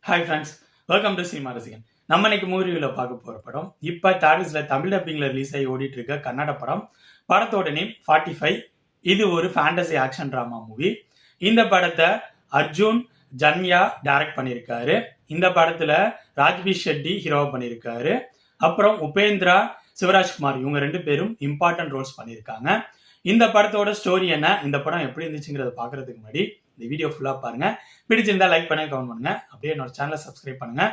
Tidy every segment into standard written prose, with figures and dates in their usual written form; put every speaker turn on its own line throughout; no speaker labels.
Hi friends, welcome to cinema ரசிகன். நம்ம இன்னைக்கு மூவியில் பார்க்க போகிற படம் இப்போ தாரிஸில் தமிழ் டப்பிங்கில் ரிலீஸ் ஆகி ஓடிட்டு இருக்க கன்னட படம். படத்தோட நேம் 45. இது ஒரு ஃபேண்டசி ஆக்ஷன் ட்ராமா மூவி. இந்த படத்தை அர்ஜுன் ஜன்யா டைரக்ட் பண்ணியிருக்காரு. இந்த படத்தில் ராஜ்பி ஷெட்டி ஹீரோவா பண்ணியிருக்காரு. அப்புறம் உபேந்திரா, சிவராஜ்குமார் இவங்க 2 பேரும் இம்பார்ட்டன்ட் ரோல்ஸ் பண்ணியிருக்காங்க. இந்த படத்தோட ஸ்டோரி என்ன, இந்த படம் எப்படி இருந்துச்சுங்கிறத பார்க்கறதுக்கு முன்னாடி இந்த வீடியோ ஃபுல்லாக பாருங்க. பிடிச்சிருந்தா லைக் பண்ணுங்க, கமெண்ட் பண்ணுங்க. அப்படியே என்னோட சேனலை சப்ஸ்கிரைப் பண்ணுங்க.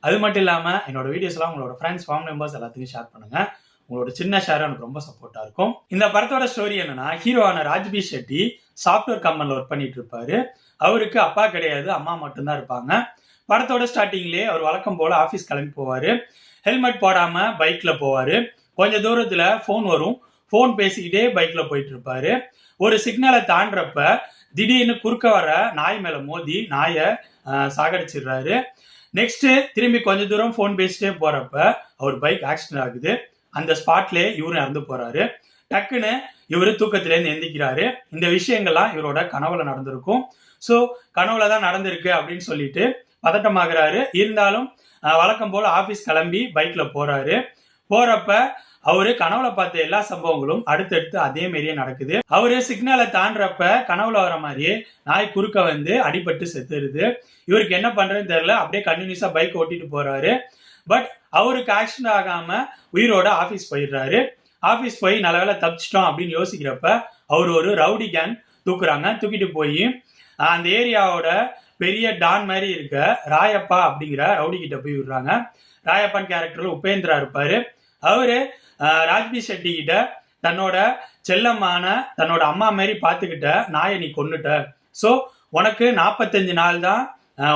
அது மட்டும் இல்லாமல் என்னோட வீடியோஸ்லாம் உங்களோட ஃப்ரெண்ட்ஸ், ஃபேமிலி மெம்பர்ஸ் எல்லாத்துக்கும் ஷேர் பண்ணுங்க. உங்களோட சின்ன ஷேர் எனக்கு ரொம்ப சப்போர்ட்டா இருக்கும். இந்த படத்தோட ஸ்டோரி என்னன்னா, ஹீரோவான ராஜ்பி ஷெட்டி சாஃப்ட்வேர் கம்பெனியில் ஒர்க் பண்ணிட்டு இருப்பாரு. அவருக்கு அப்பா கிடையாது, அம்மா மட்டும்தான் இருப்பாங்க. படத்தோட ஸ்டார்டிங்லேயே அவர் வழக்கம் போல ஆஃபீஸ் கிளம்பி போவாரு. ஹெல்மெட் போடாம பைக்ல போவாரு. கொஞ்ச தூரத்துல ஃபோன் வரும். ஃபோன் பேசிக்கிட்டே பைக்ல போயிட்டு இருப்பாரு. ஒரு சிக்னலை தாண்டறப்ப திடீர்னு குறுக்க வர நாய் மேல மோதி நாயை சாகடிச்சிடுறாரு. நெக்ஸ்ட் திரும்பி கொஞ்ச தூரம் ஃபோன் பேசிட்டே போறப்ப அவர் பைக் ஆக்சிடென்ட் ஆகுது. அந்த ஸ்பாட்லேயே இவரும் இறந்து போறாரு. டக்குன்னு இவரு தூக்கத்திலேருந்து எந்திக்கிறாரு. இந்த விஷயங்கள்லாம் இவரோட கனவுல நடந்திருக்கும். ஸோ கனவுல தான் நடந்திருக்கு அப்படின்னு சொல்லிட்டு பதட்டமாகறாரு. இருந்தாலும் வழக்கம் போல ஆஃபீஸ் கிளம்பி பைக்ல போறாரு. போறப்ப அவரு கனவுல பார்த்த எல்லா சம்பவங்களும் அடுத்தடுத்து அதே மாதிரியே நடக்குது. அவரு சிக்னலை தாண்டறப்ப கனவுல வர மாதிரியே நாய் குறுக்க வந்து அடிபட்டு செத்துருது. இவருக்கு என்ன பண்றதுன்னு தெரியல. அப்படியே கண்டினியூஸா பைக் ஓட்டிட்டு போறாரு. பட் அவருக்கு ஆக்சிடென்ட் ஆகாம உயிரோட ஆபீஸ் போயிடுறாரு. ஆபீஸ் போய் நல்ல வேலை தப்பிச்சிட்டோம் அப்படின்னு யோசிக்கிறப்ப அவர் ஒரு ரவுடி கேங் தூக்குறாங்க. தூக்கிட்டு போய் அந்த ஏரியாவோட பெரிய டான் மாதிரி இருக்க ராயப்பா அப்படிங்கிற ரவுடி கிட்ட போய் விடுறாங்க. ராயப்பான் கேரக்டர்ல உபேந்திரா இருப்பாரு. அவரு ராஜ்பி ஷெட்டி கிட்ட தன்னோட செல்லமான தன்னோட அம்மா மாதிரி பார்த்துக்கிட்ட நாயை நீ கொன்னுட்ட, ஸோ உனக்கு 45 நாள் தான்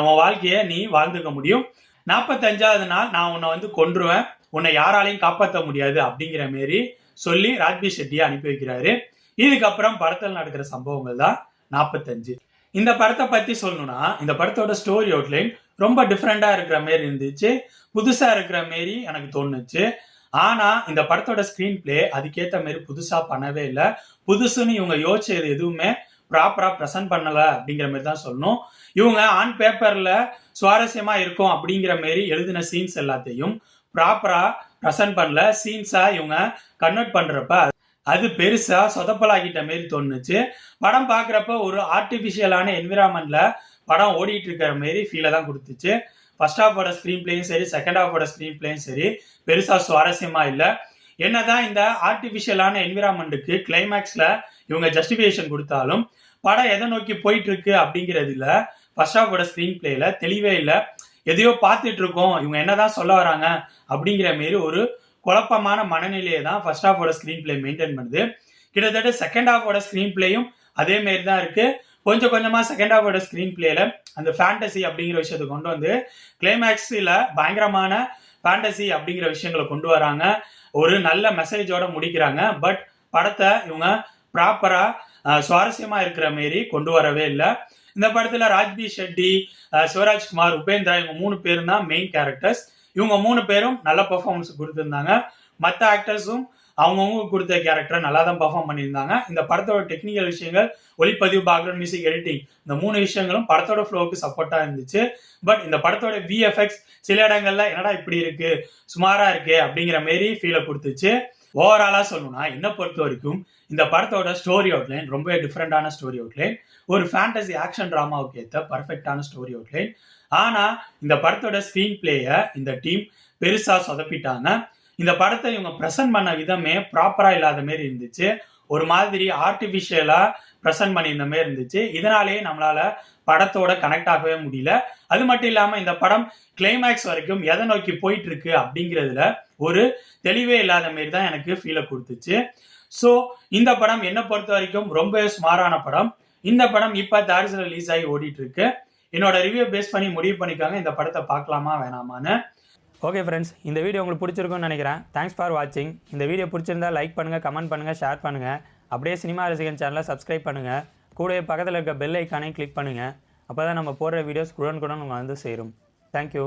உன் வாழ்க்கைய நீ வாழ்ந்துக்க முடியும். 45வது நாள் நான் உன்னை வந்து கொன்றுவேன், உன்னை யாராலையும் காப்பாற்ற முடியாது அப்படிங்கிற மாரி சொல்லி ராஜ்பி ஷெட்டியை அனுப்பி வைக்கிறாரு. இதுக்கப்புறம் படத்தில் நடக்கிற சம்பவங்கள் தான் 45. இந்த படத்தை பத்தி சொல்லணும்னா, இந்த படத்தோட ஸ்டோரி அவுட்லைன் ரொம்ப டிஃப்ரெண்டா இருக்கிற மாரி இருந்துச்சு. புதுசா இருக்கிற மாரி எனக்கு தோணுச்சு. ஆனா இந்த படத்தோட ஸ்கிரீன் பிளே அதுக்கேற்ற மாதிரி புதுசா பண்ணவே இல்லை. புதுசுன்னு இவங்க யோசிச்சது எதுவுமே ப்ராப்பரா ப்ரெசென்ட் பண்ணல அப்படிங்கிற மாதிரி தான் சொல்லணும். இவங்க ஆன் பேப்பர்ல சுவாரஸ்யமா இருக்கும் அப்படிங்கிற மாரி எழுதின சீன்ஸ் எல்லாத்தையும் ப்ராப்பரா ப்ரெசென்ட் பண்ணல. சீன்ஸா இவங்க கன்வெர்ட் பண்றப்ப அது பெருசா சொதப்பலாகிட்ட மாரி தோணுச்சு. படம் பார்க்குறப்ப ஒரு ஆர்டிஃபிஷியலான என்விரான்மெண்ட்ல படம் ஓடிட்டு இருக்கிற மாரி ஃபீலை தான் கொடுத்துச்சு. ஃபர்ஸ்ட் ஹாஃபோட ஸ்க்ரீன் பிளேயும் சரி, செகண்ட் ஹாஃபோட ஸ்க்ரீன் பிளேயும் சரி பெருசா சுவாரஸ்யமா இல்லை. என்னதான் இந்த ஆர்டிஃபிஷியலான என்விரான்மெண்ட்டுக்கு கிளைமேக்ஸ்ல இவங்க ஜஸ்டிஃபிகேஷன் கொடுத்தாலும் படம் எதை நோக்கி போயிட்டு இருக்கு அப்படிங்கிறதுல ஃபர்ஸ்ட் ஹாஃபோட ஸ்க்ரீன் பிளேல தெளிவே இல்லை. எதையோ பார்த்துட்டு இருக்கோம், இவங்க என்னதான் சொல்ல வராங்க அப்படிங்கிற மாரி ஒரு குழப்பமான மனநிலையை தான் ஃபர்ஸ்ட் ஹாஃபோட ஸ்க்ரீன் பிளே மெயின்டைன் பண்ணுது. கிட்டத்தட்ட செகண்ட் ஹாஃபோட ஸ்க்ரீன் பிளேயும் அதே மாரி தான் இருக்கு. கொஞ்சம் கொஞ்சமா செகண்ட் ஹாஃபோட ஸ்க்ரீன் பிளேல அந்த ஃபேண்டசி அப்படிங்கிற விஷயத்தை கொண்டு வந்து கிளைமேக்ஸ்ல பயங்கரமான ஃபேண்டசி அப்படிங்கிற விஷயங்களை கொண்டு வராங்க. ஒரு நல்ல மெசேஜோட முடிக்கிறாங்க. பட் படத்தை இவங்க ப்ராப்பரா சுவாரஸ்யமா இருக்கிற மாரி கொண்டு வரவே இல்லை. இந்த படத்துல ராஜ்பி ஷெட்டி, சிவராஜ்குமார், உபேந்திரா இவங்க 3 பேரும் தான் மெயின் கேரக்டர்ஸ். இவங்க 3 பேரும் நல்ல பெர்ஃபார்மன்ஸ் கொடுத்திருந்தாங்க. மற்ற ஆக்டர்ஸும் அவங்கவுங்க கொடுத்த கேரக்டரை நல்லா தான் பெர்ஃபார்ம் பண்ணியிருந்தாங்க. இந்த படத்தோட டெக்னிக்கல் விஷயங்கள், ஒளிப்பதிவு, பேக்ரவுண்ட் மியூசிக், எடிட்டிங் இந்த 3 விஷயங்களும் படத்தோட ஃப்ளோவுக்கு சப்போர்ட்டா இருந்துச்சு. பட் இந்த படத்தோட விஎஃப்எக்ஸ் சில இடங்கள்ல என்னடா இப்படி இருக்கு, சுமாரா இருக்கு அப்படிங்கிற மாரி ஃபீலை கொடுத்துச்சு. ஓவராலா சொல்லணும்னா என்ன பொறுத்த வரைக்கும் இந்த படத்தோட ஸ்டோரி அவுட்லைன் ரொம்ப டிஃப்ரெண்டான ஸ்டோரி அவுட்லைன். ஒரு ஃபேண்டசி ஆக்ஷன் டிராமாவுக்கு ஏற்ற பர்ஃபெக்டான ஸ்டோரி அவுட்லைன். ஆனா இந்த படத்தோட ஸ்கிரீன் பிளேய இந்த டீம் பெருசா சொதப்பிட்டாங்க. இந்த படத்தை இவங்க ப்ரெசென்ட் பண்ண விதமே ப்ராப்பரா இல்லாத மாரி இருந்துச்சு. ஒரு மாதிரி ஆர்டிஃபிஷியலா ப்ரெசென்ட் பண்ணியிருந்த மாரி இருந்துச்சு. இதனாலேயே நம்மளால படத்தோட கனெக்ட் ஆகவே முடியல. அது மட்டும் இல்லாம இந்த படம் கிளைமேக்ஸ் வரைக்கும் எதை நோக்கி போயிட்டு இருக்கு அப்படிங்கிறதுல ஒரு தெளிவே இல்லாத மாரி தான் எனக்கு ஃபீலை கொடுத்துச்சு. ஸோ இந்த படம் என்னை பொறுத்த வரைக்கும் ரொம்ப சுமாரான படம். இந்த படம் இப்போ தாரிஸ்ல ரிலீஸ் ஆகி ஓடிட்டு இருக்கு. என்னோட ரிவ்யூ பேஸ் பண்ணி முடிவு பண்ணிக்காங்க இந்த படத்தை பார்க்கலாமா வேணாமான்னு.
ஓகே ஃப்ரெண்ட்ஸ், இந்த வீடியோ உங்களுக்கு பிடிச்சிருக்கும்னு நினைக்கிறேன். தேங்க்ஸ் ஃபார் வாட்சிங். இந்த வீடியோ பிடிச்சிருந்தா லைக் பண்ணுங்கள், கமெண்ட் பண்ணுங்கள், ஷேர் பண்ணுங்கள். அப்படியே சினிமா ரசிகன் சேனலை சப்ஸ்கிரைப் பண்ணுங்கள். கூடவே பக்கத்தில் இருக்க பெல் ஐக்கானையும் கிளிக் பண்ணுங்கள். அப்போ தான் நம்ம போடுற வீடியோஸ் உடனுக்குடன் உங்களுக்கு வந்து சேரும். தேங்க்யூ.